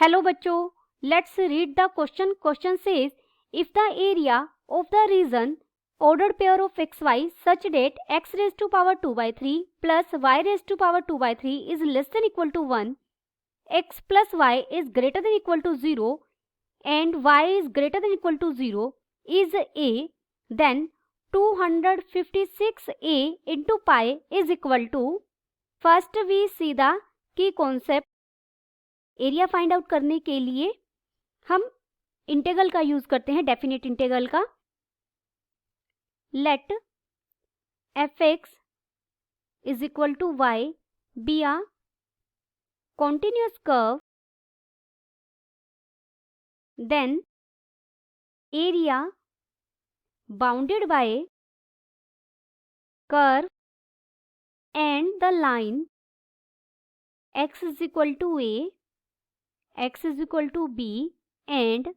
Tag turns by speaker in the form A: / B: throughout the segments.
A: Hello बच्चों, let's read the question. Question says if the area of the region ordered pair of xy such that x raised to power 2 by 3 plus y raised to power 2 by 3 is less than equal to 1, x plus y is greater than equal to 0 and y is greater than equal to 0 is a, then 256a into pi is equal to. First we see the key concept. Area find out करने के लिए हम integral का use करते हैं, definite integral का. Let f x is equal to y be a continuous curve, then area bounded by curve and the line x is equal to a, x is equal to b and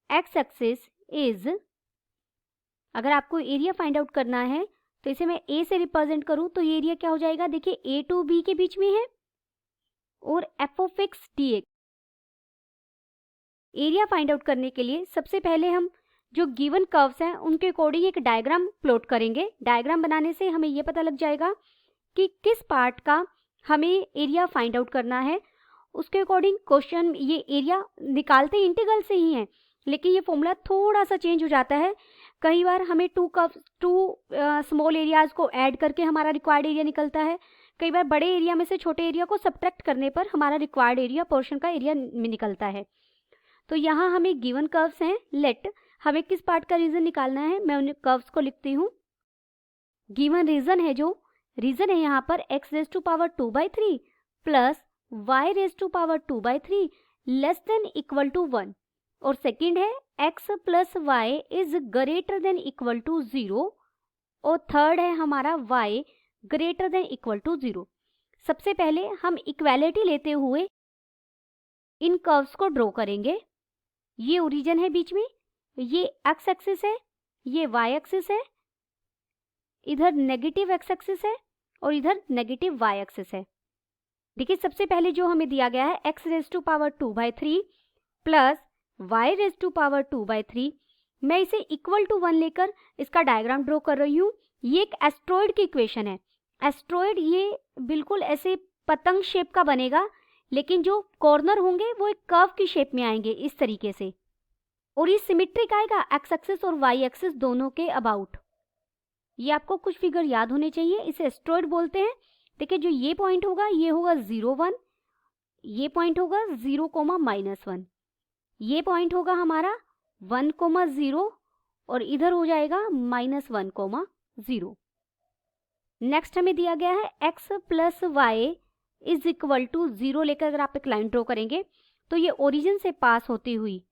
A: x axis is. अगर आपको area find out करना है तो इसे मैं a से represent करूं तो ये एरिया क्या हो जाएगा, देखिए a टू b के बीच में है और f of x dx. Area find out करने के लिए सबसे पहले हम जो गिवन कर्व्स हैं उनके अकॉर्डिंग एक डायग्राम प्लॉट करेंगे. डायग्राम बनाने से हमें ये पता लग जाएगा कि किस पार्ट का हमें एरिया फाइंड आउट करना है. उसके अकॉर्डिंग क्वेश्चन, ये एरिया निकालते इंटीग्रल से ही है लेकिन ये फॉर्मूला थोड़ा सा चेंज हो जाता है. कई बार हमें टू स्मॉल एरियाज को ऐड करके हमारा रिक्वायर्ड एरिया निकलता है. कई बार बड़े एरिया में से छोटे एरिया को सब्ट्रैक्ट करने पर हमारा रिक्वायर्ड एरिया पोर्शन का एरिया में निकलता है. तो यहाँ हमें गिवन कर्व्स हैं. लेट हमें किस पार्ट का रीजन निकालना है, मैं उन कर्व्स को लिखती हूँ. गिवन रीजन है, जो रीजन है यहाँ पर x raise to power 2 by 3 plus y raise to power 2 by 3 less than equal to 1 और सेकंड है x plus y is greater than equal to 0 और थर्ड है हमारा y greater than equal to 0. सबसे पहले हम इक्वालिटी लेते हुए इन कर्व्स को ड्रॉ करेंगे. ये ओरिजिन है बीच में, ये x एक्सिस है, ये y एक्सिस है, इधर नेगेटिव x एक्सिस है और इधर नेगेटिव y एक्सिस है. देखिए सबसे पहले जो हमें दिया गया है x raise to power 2 by 3 plus y raise to power 2 by 3, मैं इसे इक्वल टू 1 लेकर इसका डायग्राम ड्रॉ कर रही हूँ. ये एक एस्ट्रॉइड की इक्वेशन है. एस्ट्रॉइड ये बिल्कुल ऐसे पतंग शेप का बनेगा लेकिन जो कॉर्नर होंगे वो एक कर्व की शेप में आएंगे इस तरीके से और ये सिमेट्रिक आएगा x एक्सिस और y एक्सिस दोनों के अबाउट. ये आपको कुछ फिगर याद होने चाहिए, इसे एस्ट्रॉइड बोलते हैं. देखिए जो ये पॉइंट होगा ये होगा 0 1, ये पॉइंट होगा 0 -1, ये पॉइंट होगा हमारा 1 0 और इधर हो जाएगा -1 0. नेक्स्ट हमें दिया गया है x plus y is equal to 0 लेकर अगर आप एक लाइन ड्रॉ करेंगे तो ये ओरिजिन से पास होती हुई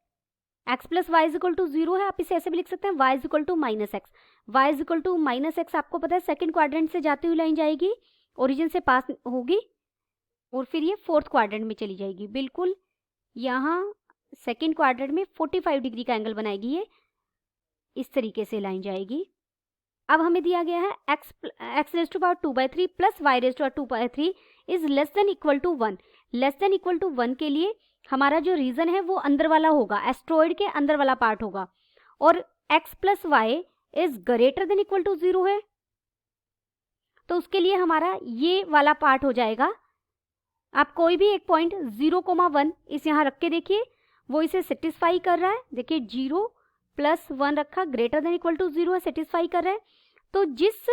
A: x plus y is equal to 0 है. आप इसे ऐसे भी लिख सकते हैं y is equal to -x. y is equal to -x आपको पता है सेकंड क्वाड्रेंट से जाती हुई लाइन जाएगी, ओरिजिन से पास होगी और फिर ये फोर्थ क्वाड्रेंट में चली जाएगी. बिल्कुल यहाँ सेकंड क्वाड्रेंट में 45 डिग्री का एंगल बनाएगी, ये इस तरीके से लाइन जाएगी. अब हमें दिया गया है x raise to power 2 by 3 plus y raise to power 2 by 3 is less than equal to 1. Less than equal to 1 के लिए हमारा जो रीजन है वो अंदर वाला होगा, एस्ट्रॉइड के अंदर वाला पार्ट होगा और x plus y is greater than equal to 0 है तो उसके लिए हमारा ये वाला पार्ट हो जाएगा. आप कोई भी एक पॉइंट 0 1 इस यहाँ रख के देखिए, वो इसे सेटिस्फाई कर रहा है. देखिए 0 प्लस 1 रखा, ग्रेटर देन इक्वल टू 0 है, सेटिस्फाई कर रहा है. तो जिस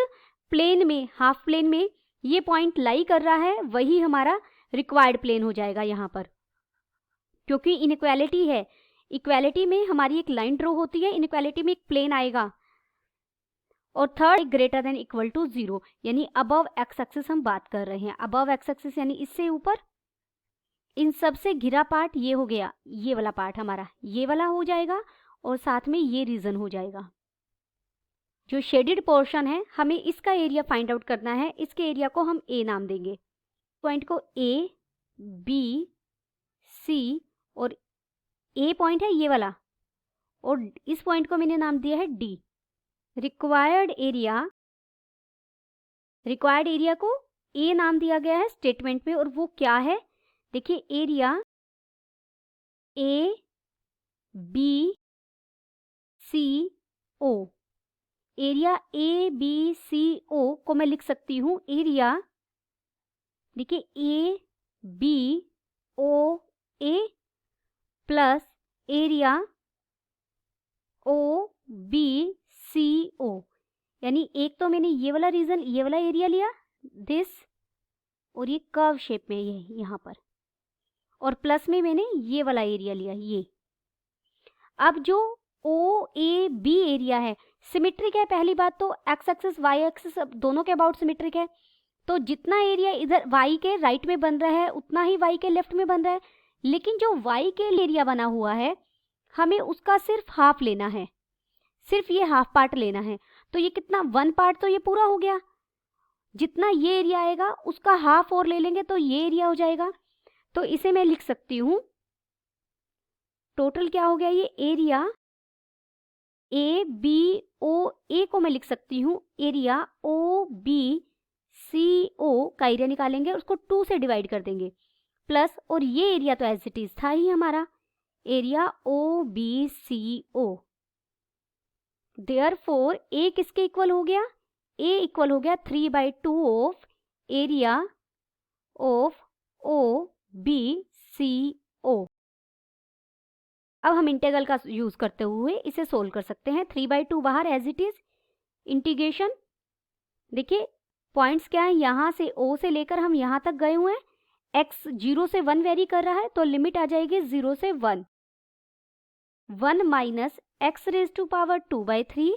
A: प्लेन में, हाफ प्लेन में ये पॉइंट लाई कर रहा है वही हमारा रिक्वायर्ड प्लेन हो जाएगा यहाँ पर, क्योंकि इनइक्वालिटी है. इक्वालिटी में हमारी एक लाइन ड्रॉ होती है, इनइक्वालिटी में एक प्लेन आएगा और third greater than equal to 0 यानी अबव एक्स एक्सिस हम बात कर रहे हैं. अबव एक्स एक्सिस यानी इससे ऊपर. इन सब से घिरा पार्ट ये हो गया, ये वाला पार्ट हमारा ये वाला हो जाएगा और साथ में ये रीजन हो जाएगा. जो शेडेड पोर्शन है हमें इसका एरिया फाइंड आउट करना है. इसके एरिया को हम ए नाम देंगे. पॉइंट को ए बी सी और ए पॉइंट है ये वाला और इस पॉइंट को मैंने नाम दिया है डी. रिक्वायर्ड एरिया को ए नाम दिया गया है स्टेटमेंट में और वो क्या है, देखिए area A B C O, area A B C O को मैं लिख सकती हूँ एरिया, देखिए A B O A plus area O B C O, यानी एक तो मैंने ये वाला रीजन, ये वाला एरिया लिया दिस, और ये कर्व शेप में ये यहाँ पर, और प्लस में मैंने ये वाला एरिया लिया ये। अब जो ओ ए बी एरिया है सिमेट्रिक है, पहली बात तो एक्स एक्सिस वाई एक्सिस दोनों के अबाउट सिमेट्रिक है, तो जितना एरिया इधर वाई के राइट में बन रहा है उतना ही वाई के लेफ्ट में बन रहा है, लेकिन जो वाई के एरिया बना हुआ है हमें उसका सिर्फ हाफ लेना है, सिर्फ ये हाफ पार्ट लेना है। तो ये कितना, 1 पार्ट तो ये पूरा हो गया, जितना ये एरिया आएगा उसका हाफ और ले लेंगे तो ये एरिया हो जाएगा। तो इसे मैं लिख सकती हूँ, टोटल क्या हो गया, ये एरिया ए बी ओ ए को मैं लिख सकती हूँ एरिया ओ बी सी ओ का एरिया निकालेंगे, उसको 2 से डिवाइड कर देंगे प्लस, और ये एरिया तो एज इट इज था ही हमारा area O B C O. Therefore A किसके इक्वल हो गया, ए इक्वल हो गया 3/2 of area of O B C O. अब हम इंटीग्रल का यूज करते हुए इसे सोल्व कर सकते हैं। 3/2 बाहर एज इट इज, इंटीग्रेशन, देखिए पॉइंट्स क्या है, यहाँ से ओ से लेकर हम यहाँ तक गए हुए हैं, x 0 से 1 वेरी कर रहा है तो लिमिट आ जाएगी 0 से 1, 1 minus x raise to power 2/3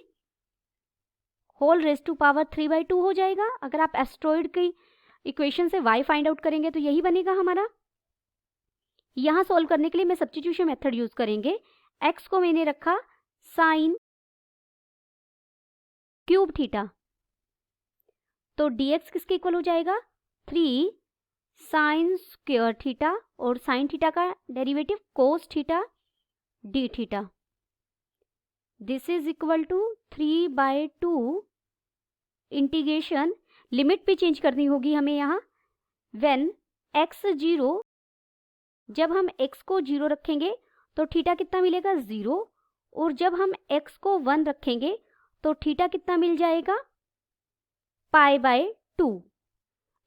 A: whole raise to power 3/2 हो जाएगा। अगर आप एस्ट्रॉइड की इक्वेशन से y फाइंड आउट करेंगे तो यही बनेगा हमारा। यहाँ सॉल्व करने के लिए मैं सब्स्टिट्यूशन मेथड यूज करेंगे। x को मैंने रखा साइन क्यूब थीटा, तो dx किसके इक्वल हो जाएगा 3 साइन स्क्वायर थीटा, और साइन थीटा का derivative cos theta d theta, this is equal to 3/2 integration, limit भी चेंज करनी होगी हमें यहाँ, व्हेन x 0, जब हम x को 0 रखेंगे तो थीटा कितना मिलेगा 0, और जब हम x को 1 रखेंगे तो थीटा कितना मिल जाएगा π/2,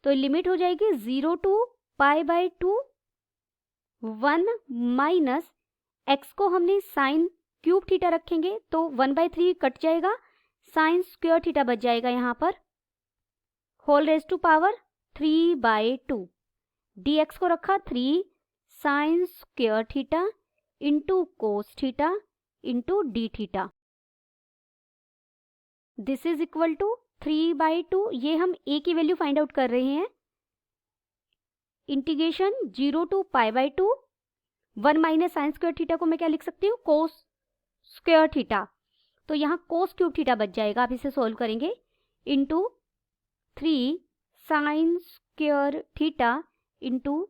A: तो लिमिट हो जाएगी 0 टू π/2, 1 माइनस x को हमने साइन क्यूब थीटा रखेंगे तो 1/3 कट जाएगा, साइन स्क्वायर थीटा बच जाएगा यहाँ पर, whole raise to power 3/2, dx को रखा 3 sine square theta into cos theta into d theta, this is equal to 3/2, ये हम a की वैल्यू फाइंड आउट कर रहे हैं, integration 0 to π/2, 1 minus sine square theta को मैं क्या लिख सकती हूँ कोस स्क्वायर थीटा, तो यहाँ कोस क्यूब थीटा बच जाएगा, आप इसे सोल्व करेंगे, into 3 sine square theta into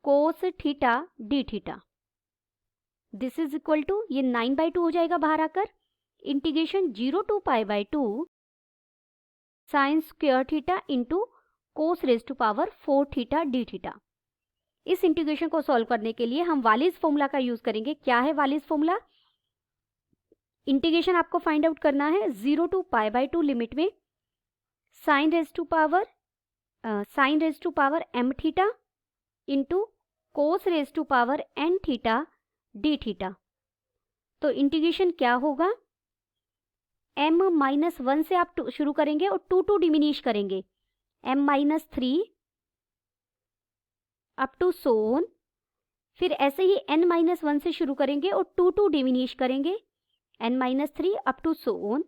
A: cos theta d theta, this is equal to, ये 9/2 हो जाएगा बाहर आकर, integration 0 to π/2 sine square theta into cos raise to power 4 theta d theta. इस इंटीग्रेशन को सॉल्व करने के लिए हम वालिस फॉर्मूला का यूज करेंगे। क्या है वालिस फॉर्मूला, इंटीग्रेशन आपको फाइंड आउट करना है 0 टू π/2 लिमिट में sine raise to power m theta into cos raise to power n theta d theta, तो इंटीग्रेशन क्या होगा, m-1 से आप शुरू करेंगे और 2 डिमिनिश करेंगे, m-3 अप टू सोन, फिर ऐसे ही n-1 से शुरू करेंगे और 2 डिमिनिश करेंगे, n-3 up to so on,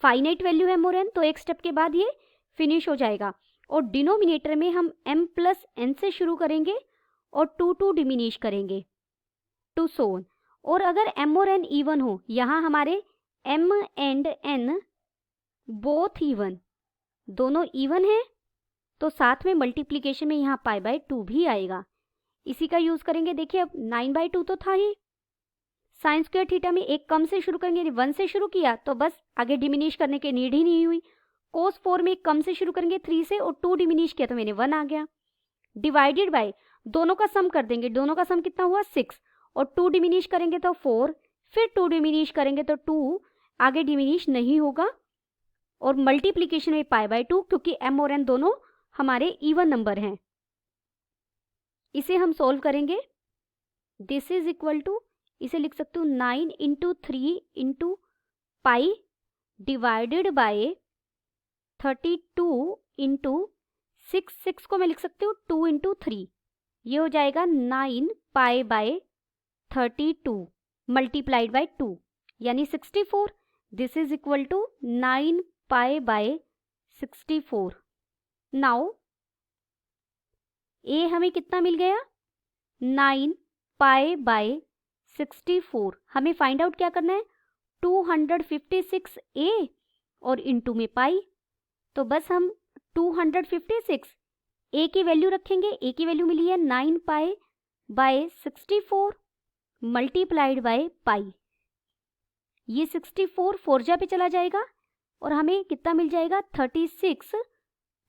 A: finite value है मोर n, तो एक स्टेप के बाद ये फिनिश हो जाएगा, और डिनोमिनेटर में हम m प्लस n से शुरू करेंगे और 2 डिमिनिश करेंगे टू सोन, और अगर m और n इवन हो, यहाँ हमारे m and n both even, दोनों इवन है, तो साथ में मल्टीप्लीकेशन में यहाँ π/2 भी आएगा, इसी का यूज करेंगे। देखिए अब 9/2 तो था ही, साइन स्क्वायर थीटा में एक कम से शुरू करेंगे, 1 से शुरू किया तो बस आगे डिमिनिश करने की नीड ही नहीं हुई, कोस 4 में एक कम से शुरू करेंगे 3 से, और 2 डिमिनिश किया तो मैंने 1 आ गया, डिवाइडेड बाय दोनों का सम कर देंगे, दोनों का सम कितना हुआ 6, और 2 डिमिनिश करेंगे तो 4, फिर 2 डिमिनिश करेंगे तो 2 आगे डिमिनिश नहीं होगा, और मल्टीप्लीकेशन में π/2 क्योंकि m और n दोनों हमारे इवन नंबर हैं। इसे हम सॉल्व करेंगे। दिस इज इक्वल टू, इसे लिख सकते हो 9 into 3 into pi divided by 32 into 6 को मैं लिख सकती हूँ 2 इंटू 3, ये हो जाएगा 9 π/32 मल्टीप्लाइड बाय 2 यानी 64। This is equal to 9 π/64। Now A हमें कितना मिल गया, 9 π/64। हमें फाइंड आउट क्या करना है, 256 ए और इनटू में पाई। तो बस हम 256 ए की वैल्यू रखेंगे, ए की वैल्यू मिली है 9 π/64 मल्टीप्लाइड बाय पाई। ये 64 4 पे चला जाएगा और हमें कितना मिल जाएगा, 36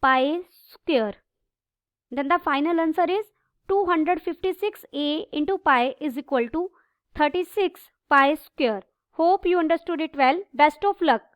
A: pi square. Then the final answer is 256 a into pi is equal to 36 pi square. Hope you understood it well. Best of luck.